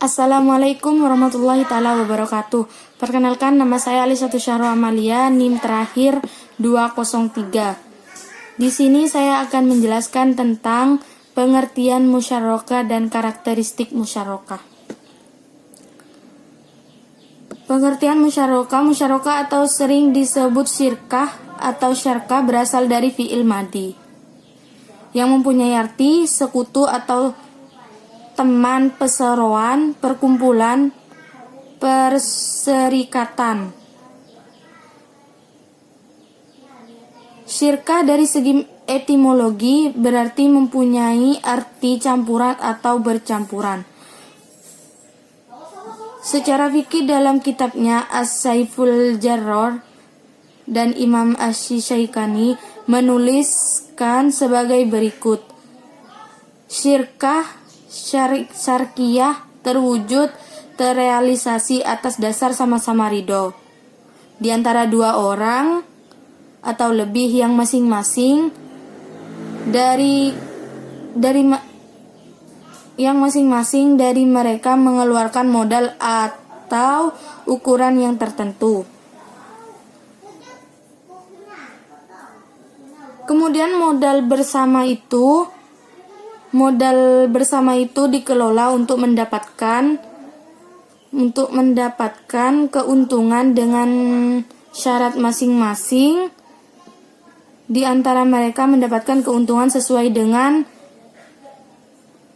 Assalamualaikum warahmatullahi taala wabarakatuh. Perkenalkan, nama saya Alisatu Syahro Amalia, NIM terakhir 203. Di sini saya akan menjelaskan tentang pengertian musyarakah dan karakteristik musyarakah. Pengertian musyarakah atau sering disebut syirkah atau syarkah berasal dari fi'il madi yang mempunyai arti sekutu atau teman, perseroan, perkumpulan, perserikatan. Syirkah dari segi etimologi berarti mempunyai arti campuran atau bercampuran. Secara fikih dalam kitabnya As-Saiful Jarrar dan Imam Asy-Syaikani menuliskan sebagai berikut. Syirkah syarkiyah terwujud terrealisasi atas dasar sama-sama ridho di antara dua orang atau lebih yang masing-masing dari mereka mengeluarkan modal atau ukuran yang tertentu. Kemudian modal bersama itu dikelola untuk mendapatkan keuntungan dengan syarat masing-masing. Di antara mereka mendapatkan keuntungan sesuai dengan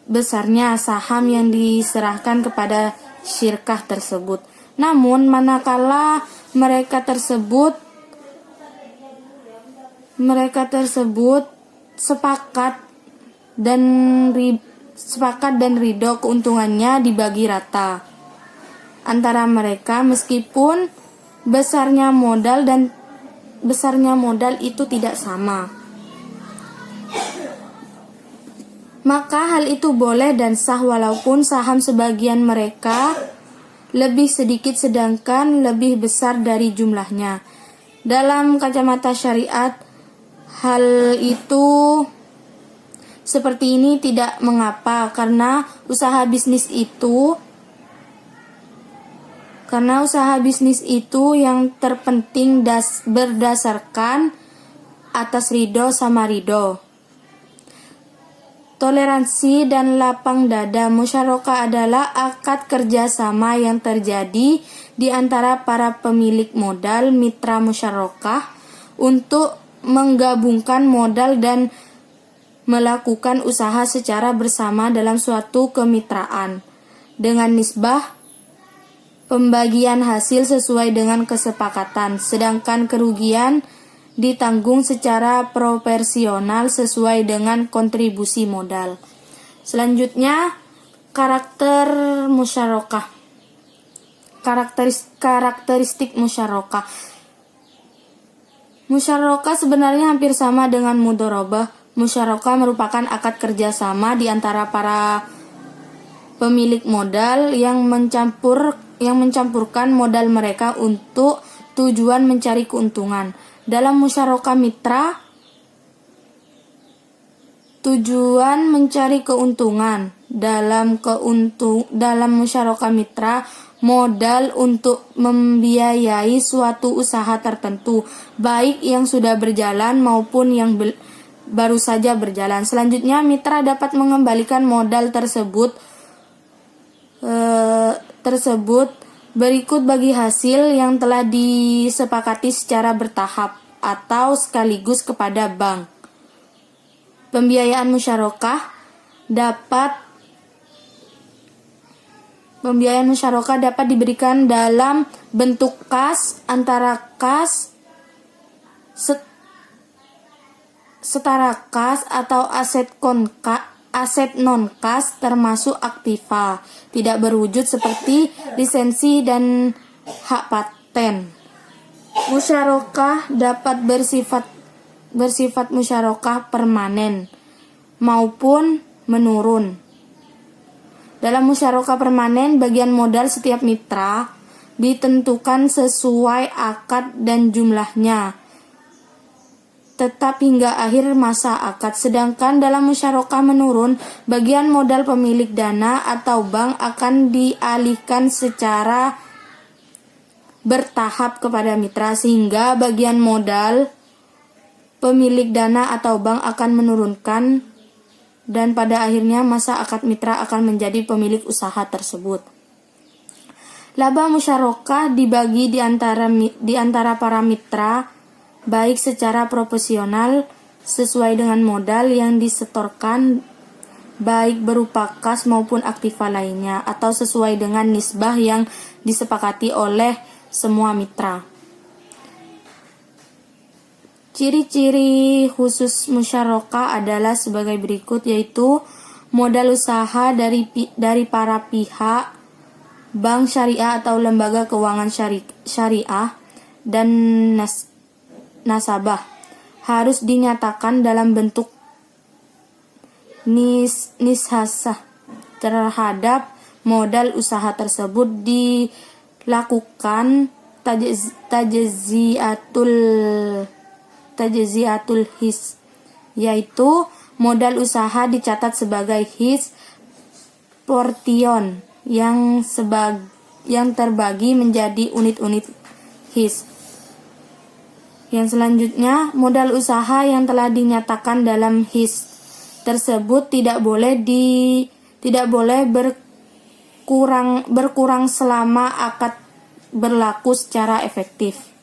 besarnya saham yang diserahkan kepada syirkah tersebut. Namun manakala mereka tersebut sepakat dan ridho keuntungannya dibagi rata antara mereka meskipun besarnya modal itu tidak sama. Maka hal itu boleh dan sah walaupun saham sebagian mereka lebih sedikit sedangkan lebih besar dari jumlahnya. Dalam kacamata syariat, hal itu seperti ini tidak mengapa karena usaha bisnis itu yang terpenting berdasarkan atas ridho sama ridho. Toleransi dan lapang dada. Musyarakah adalah akad kerjasama yang terjadi di antara para pemilik modal mitra musyarakah untuk menggabungkan modal dan melakukan usaha secara bersama dalam suatu kemitraan dengan nisbah pembagian hasil sesuai dengan kesepakatan, sedangkan kerugian ditanggung secara proporsional sesuai dengan kontribusi modal. Selanjutnya, karakter musyarakah. Karakteristik musyarakah. Musyarakah sebenarnya hampir sama dengan mudharabah. Musyarakah merupakan akad kerjasama di antara para pemilik modal yang mencampurkan modal mereka untuk tujuan mencari keuntungan. Dalam musyarakah mitra, tujuan mencari keuntungan. Dalam musyarakah mitra, modal untuk membiayai suatu usaha tertentu, baik yang sudah berjalan maupun yang baru saja berjalan. Selanjutnya, mitra dapat mengembalikan modal tersebut berikut bagi hasil yang telah disepakati secara bertahap atau sekaligus kepada bank. Pembiayaan musyarakah dapat diberikan dalam bentuk kas, antara kas, setara kas atau aset non-kas termasuk aktiva, tidak berwujud seperti lisensi dan hak paten. Musyarakah dapat bersifat musyarakah permanen maupun menurun. Dalam musyarakah permanen, bagian modal setiap mitra ditentukan sesuai akad dan jumlahnya. tetap hingga akhir masa akad. Sedangkan dalam musyarakah menurun, bagian modal pemilik dana atau bank akan dialihkan secara bertahap kepada mitra, sehingga bagian modal pemilik dana atau bank akan menurunkan dan pada akhirnya masa akad mitra akan menjadi pemilik usaha tersebut. Laba musyarakah dibagi di antara para mitra baik secara proporsional sesuai dengan modal yang disetorkan baik berupa kas maupun aktiva lainnya atau sesuai dengan nisbah yang disepakati oleh semua mitra. Ciri-ciri khusus musyarakah adalah sebagai berikut, yaitu modal usaha dari para pihak, bank syariah atau lembaga keuangan syariah, dan nasabah harus dinyatakan dalam bentuk nishasah terhadap modal usaha tersebut. Dilakukan tajziatul his, yaitu modal usaha dicatat sebagai his portion yang terbagi menjadi unit-unit his. Yang selanjutnya, modal usaha yang telah dinyatakan dalam his tersebut tidak boleh berkurang selama akad berlaku secara efektif.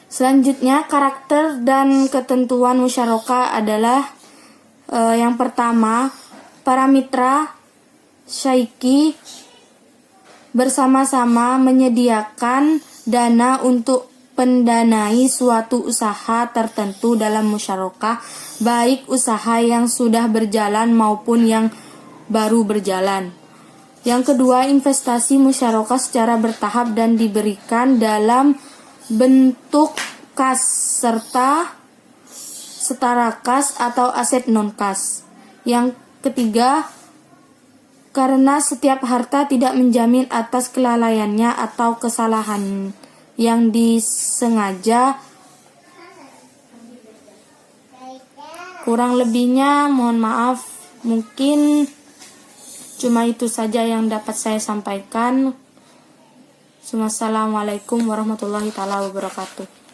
Selanjutnya, karakter dan ketentuan musyarakah adalah yang pertama, para mitra syaiki bersama-sama menyediakan dana untuk pendanai suatu usaha tertentu dalam musyarakah, baik usaha yang sudah berjalan maupun yang baru berjalan. Yang kedua, investasi musyarakah secara bertahap dan diberikan dalam bentuk kas serta setara kas atau aset non-kas. Yang ketiga, karena setiap harta tidak menjamin atas kelalaiannya atau kesalahan yang disengaja. Kurang lebihnya mohon maaf, mungkin cuma itu saja yang dapat saya sampaikan. Wassalamualaikum warahmatullahi wabarakatuh.